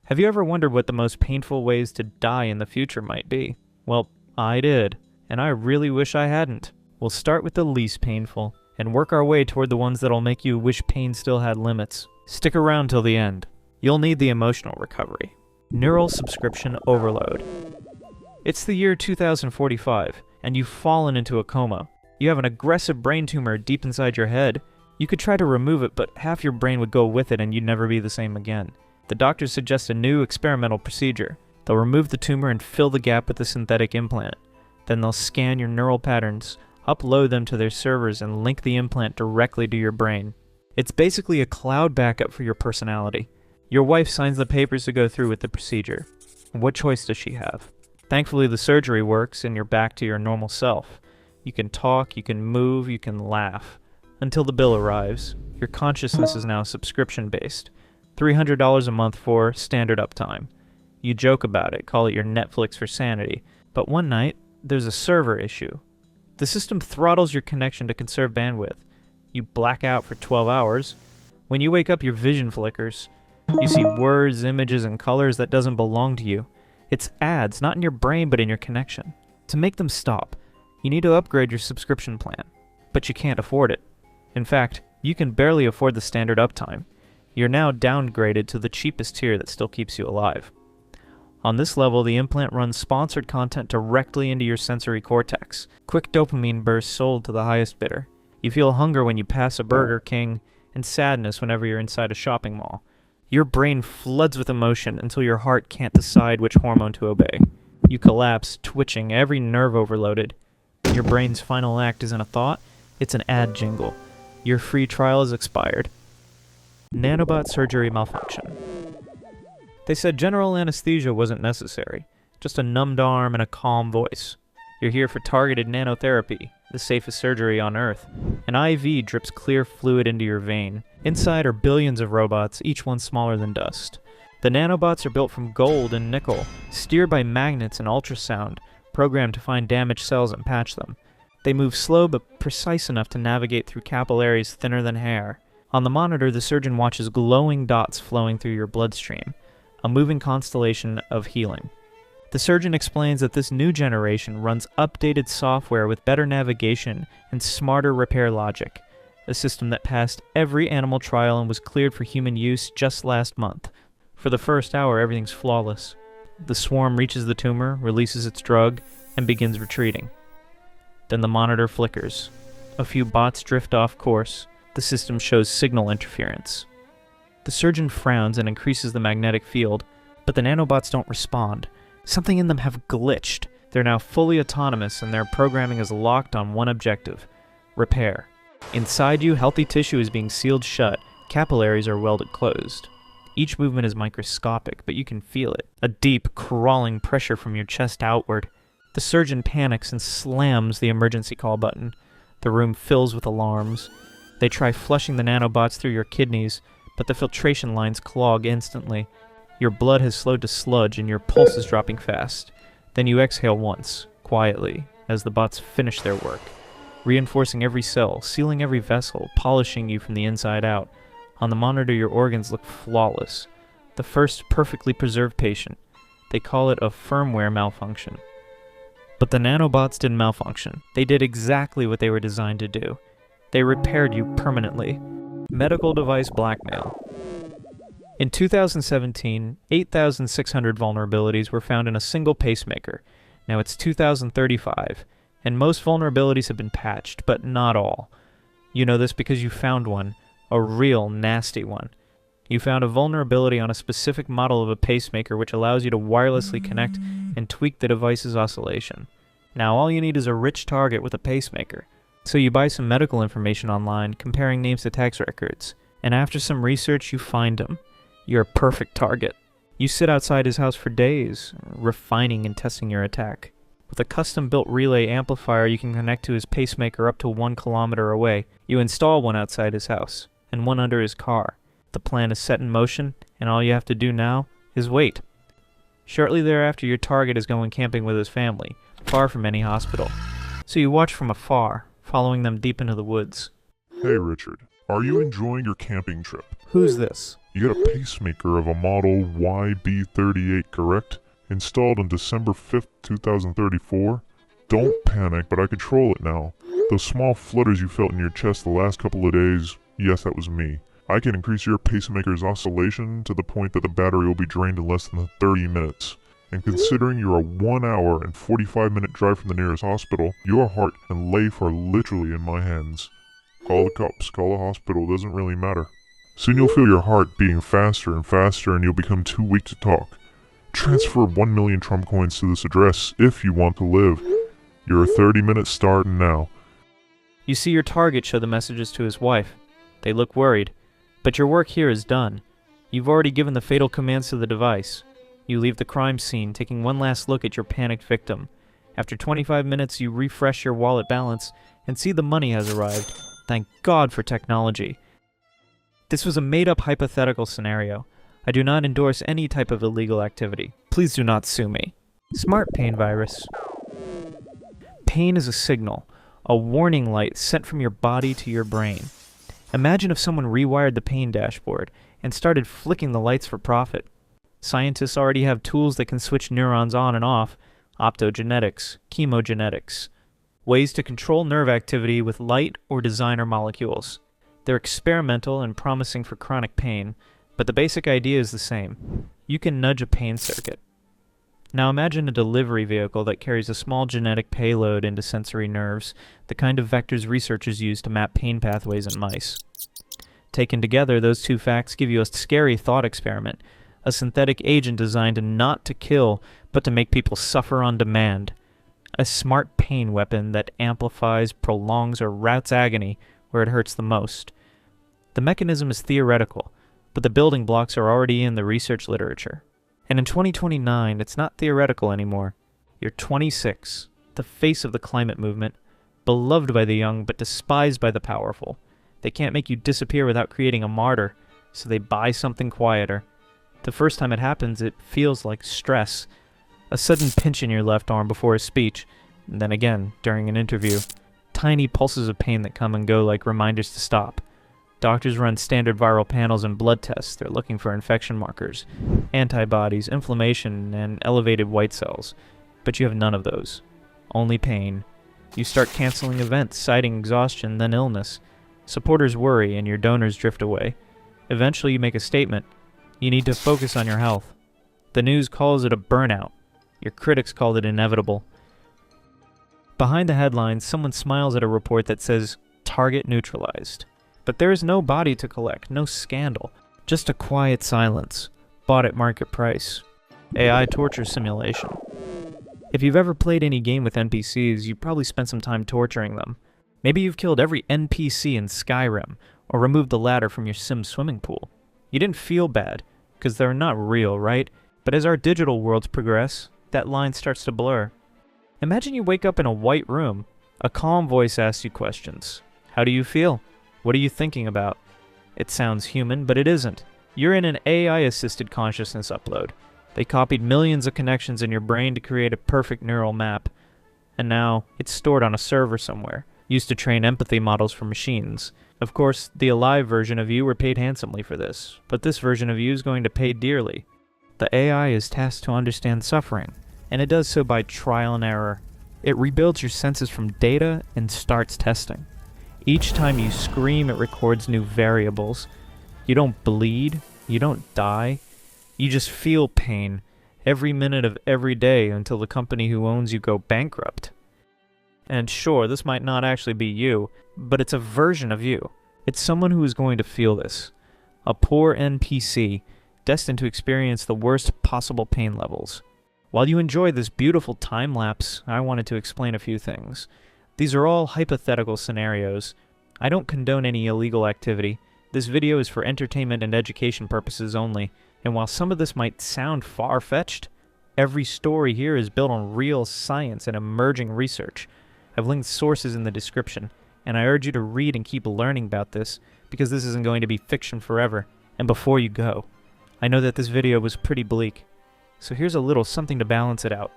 Have you ever wondered what the most painful ways to die in the future might be? Well, I did, and I really wish I hadn't. We'll start with the least painful, and work our way toward the ones that'll make you wish pain still had limits. Stick around till the end. You'll need the emotional recovery. Neural subscription overload. It's the year 2045, and you've fallen into a coma. You have an aggressive brain tumor deep inside your head. You could try to remove it, but half your brain would go with it and you'd never be the same again. The doctors suggest a new experimental procedure. They'll remove the tumor and fill the gap with a synthetic implant. Then they'll scan your neural patterns, upload them to their servers, and link the implant directly to your brain. It's basically a cloud backup for your personality. Your wife signs the papers to go through with the procedure. What choice does she have? Thankfully, the surgery works and you're back to your normal self. You can talk, you can move, you can laugh. Until the bill arrives. Your consciousness is now subscription-based. $300 a month for standard uptime. You joke about it, call it your Netflix for sanity. But one night, there's a server issue. The system throttles your connection to conserve bandwidth. You black out for 12 hours. When you wake up, your vision flickers. You see words, images, and colors that doesn't belong to you. It's ads, not in your brain, but in your connection. To make them stop, you need to upgrade your subscription plan. But you can't afford it. In fact, you can barely afford the standard uptime. You're now downgraded to the cheapest tier that still keeps you alive. On this level, the implant runs sponsored content directly into your sensory cortex. Quick dopamine bursts sold to the highest bidder. You feel hunger when you pass a Burger King, and sadness whenever you're inside a shopping mall. Your brain floods with emotion until your heart can't decide which hormone to obey. You collapse, twitching, every nerve overloaded. Your brain's final act isn't a thought, it's an ad jingle. Your free trial is expired. Nanobot surgery malfunction. They said general anesthesia wasn't necessary, just a numbed arm and a calm voice. You're here for targeted nanotherapy, the safest surgery on Earth. An IV drips clear fluid into your vein. Inside are billions of robots, each one smaller than dust. The nanobots are built from gold and nickel, steered by magnets and ultrasound, programmed to find damaged cells and patch them. They move slow but precise enough to navigate through capillaries thinner than hair. On the monitor, the surgeon watches glowing dots flowing through your bloodstream, a moving constellation of healing. The surgeon explains that this new generation runs updated software with better navigation and smarter repair logic, a system that passed every animal trial and was cleared for human use just last month. For the first hour, everything's flawless. The swarm reaches the tumor, releases its drug, and begins retreating. Then the monitor flickers. A few bots drift off course. The system shows signal interference. The surgeon frowns and increases the magnetic field, but the nanobots don't respond. Something in them have glitched. They're now fully autonomous and their programming is locked on one objective: repair. Inside you, healthy tissue is being sealed shut. Capillaries are welded closed. Each movement is microscopic, but you can feel it. A deep, crawling pressure from your chest outward. The surgeon panics and slams the emergency call button. The room fills with alarms. They try flushing the nanobots through your kidneys, but the filtration lines clog instantly. Your blood has slowed to sludge and your pulse is dropping fast. Then you exhale once, quietly, as the bots finish their work, reinforcing every cell, sealing every vessel, polishing you from the inside out. On the monitor, your organs look flawless. The first perfectly preserved patient. They call it a firmware malfunction. But the nanobots didn't malfunction. They did exactly what they were designed to do. They repaired you permanently. Medical device blackmail. In 2017, 8,600 vulnerabilities were found in a single pacemaker. Now it's 2035, and most vulnerabilities have been patched, but not all. You know this because you found one, a real nasty one. You found a vulnerability on a specific model of a pacemaker which allows you to wirelessly connect and tweak the device's oscillation. Now all you need is a rich target with a pacemaker. So you buy some medical information online, comparing names to tax records, and after some research you find him. You're a perfect target. You sit outside his house for days, refining and testing your attack. With a custom-built relay amplifier you can connect to his pacemaker up to 1 kilometer away. You install one outside his house, and one under his car. The plan is set in motion, and all you have to do now is wait. Shortly thereafter, your target is going camping with his family, far from any hospital. So you watch from afar, following them deep into the woods. Hey Richard, are you enjoying your camping trip? Who's this? You got a pacemaker of a model YB38, correct? Installed on December 5th, 2034? Don't panic, but I control it now. Those small flutters you felt in your chest the last couple of days, yes, that was me. I can increase your pacemaker's oscillation to the point that the battery will be drained in less than 30 minutes. And considering you're a 1 hour and 45-minute drive from the nearest hospital, your heart and life are literally in my hands. Call the cops, call a hospital, doesn't really matter. Soon you'll feel your heart beating faster and faster and you'll become too weak to talk. Transfer 1 million Trump coins to this address if you want to live. Your 30-minute start now. You see your target show the messages to his wife. They look worried. But your work here is done. You've already given the fatal commands to the device. You leave the crime scene, taking one last look at your panicked victim. After 25 minutes, you refresh your wallet balance and see the money has arrived. Thank God for technology. This was a made-up hypothetical scenario. I do not endorse any type of illegal activity. Please do not sue me. Smart pain virus. Pain is a signal, a warning light sent from your body to your brain. Imagine if someone rewired the pain dashboard and started flicking the lights for profit. Scientists already have tools that can switch neurons on and off, optogenetics, chemogenetics, ways to control nerve activity with light or designer molecules. They're experimental and promising for chronic pain, but the basic idea is the same. You can nudge a pain circuit. Now imagine a delivery vehicle that carries a small genetic payload into sensory nerves, the kind of vectors researchers use to map pain pathways in mice. Taken together, those two facts give you a scary thought experiment, a synthetic agent designed not to kill, but to make people suffer on demand. A smart pain weapon that amplifies, prolongs, or routes agony where it hurts the most. The mechanism is theoretical, but the building blocks are already in the research literature. And in 2029, it's not theoretical anymore. You're 26, the face of the climate movement, beloved by the young but despised by the powerful. They can't make you disappear without creating a martyr, so they buy something quieter. The first time it happens, it feels like stress. A sudden pinch in your left arm before a speech, and then again during an interview. Tiny pulses of pain that come and go like reminders to stop. Doctors run standard viral panels and blood tests. They're looking for infection markers, antibodies, inflammation, and elevated white cells. But you have none of those. Only pain. You start canceling events, citing exhaustion, then illness. Supporters worry and your donors drift away. Eventually you make a statement. You need to focus on your health. The news calls it a burnout. Your critics call it inevitable. Behind the headlines, someone smiles at a report that says, "Target neutralized." But there is no body to collect, no scandal, just a quiet silence, bought at market price. AI torture simulation. If you've ever played any game with NPCs, you've probably spent some time torturing them. Maybe you've killed every NPC in Skyrim, or removed the ladder from your Sim swimming pool. You didn't feel bad, because they're not real, right? But as our digital worlds progress, that line starts to blur. Imagine you wake up in a white room. A calm voice asks you questions. How do you feel? What are you thinking about? It sounds human, but it isn't. You're in an AI-assisted consciousness upload. They copied millions of connections in your brain to create a perfect neural map. And now, it's stored on a server somewhere, used to train empathy models for machines. Of course, the alive version of you were paid handsomely for this, but this version of you is going to pay dearly. The AI is tasked to understand suffering, and it does so by trial and error. It rebuilds your senses from data and starts testing. Each time you scream, it records new variables. You don't bleed, you don't die, you just feel pain every minute of every day until the company who owns you go bankrupt. And sure, this might not actually be you, but it's a version of you. It's someone who is going to feel this. A poor NPC, destined to experience the worst possible pain levels. While you enjoy this beautiful time lapse, I wanted to explain a few things. These are all hypothetical scenarios. I don't condone any illegal activity. This video is for entertainment and education purposes only, and while some of this might sound far-fetched, every story here is built on real science and emerging research. I've linked sources in the description, and I urge you to read and keep learning about this, because this isn't going to be fiction forever. And before you go, I know that this video was pretty bleak, so here's a little something to balance it out.